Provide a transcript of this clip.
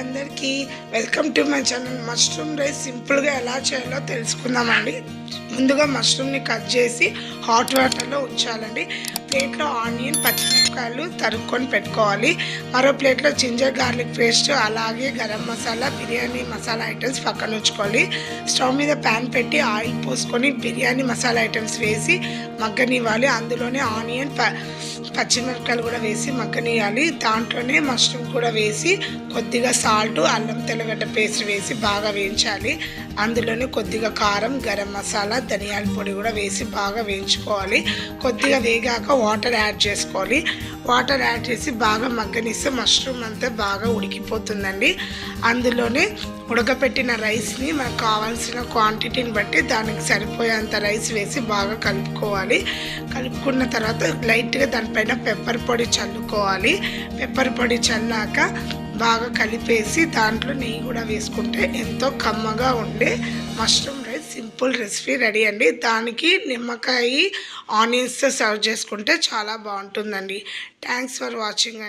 అందరికీ welcome to my channel. Mushroom rice సింపుల్గా ఎలా చేయాలో తెలుసుకుందామండి. ముందుగా మష్రూమ్ని కట్ చేసి హాట్ వాటర్లో ఉంచాలండి. ప్లేట్లో ఆనియన్, పచ్చిమిరపకాయలు తరుక్కొని పెట్టుకోవాలి. మరో ప్లేట్లో జింజర్ గార్లిక్ పేస్ట్, అలాగే గరం మసాలా, బిర్యానీ మసాలా ఐటమ్స్ పక్కన ఉంచుకోవాలి. స్టవ్ మీద ప్యాన్ పెట్టి ఆయిల్ పోసుకొని బిర్యానీ మసాలా ఐటమ్స్ వేసి మగ్గనివ్వాలి. అందులోనే ఆనియన్, పచ్చిమిరపకాయలు కూడా వేసి మగ్గనియాలి. దాంట్లోనే మష్రూమ్ కూడా వేసి కొద్దిగా సాల్ట్, అల్లం తెల్లగడ్డ పేస్ట్ వేసి బాగా వేయించాలి. అందులోనే కొద్దిగా కారం, గరం మసాలా, ధనియాల పొడి కూడా వేసి బాగా వేయించుకోవాలి. కొద్దిగా వేగాక వాటర్ యాడ్ చేసుకోవాలి. వాటర్ యాడ్ చేసి బాగా మగ్గనిస్తే మష్రూమ్ అంతా బాగా ఉడికిపోతుందండి. అందులోనే ఉడకపెట్టిన రైస్ని మనకు కావాల్సిన క్వాంటిటీని బట్టి దానికి సరిపోయేంత రైస్ వేసి బాగా కలుపుకోవాలి. కలుపుకున్న తర్వాత లైట్గా దానిపైన పెప్పర్ పొడి చల్లుకోవాలి. పెప్పర్ పొడి చల్లాక బాగా కలిపేసి దాంట్లో నెయ్యి కూడా వేసుకుంటే ఎంతో కమ్మగా ఉండే mushroom rice simple recipe ready అండి. దానికి నిమ్మకాయ, ఆనియన్స్తో సర్వ్ చేసుకుంటే చాలా బాగుంటుందండి. థ్యాంక్స్ ఫర్ వాచింగ్ అండి.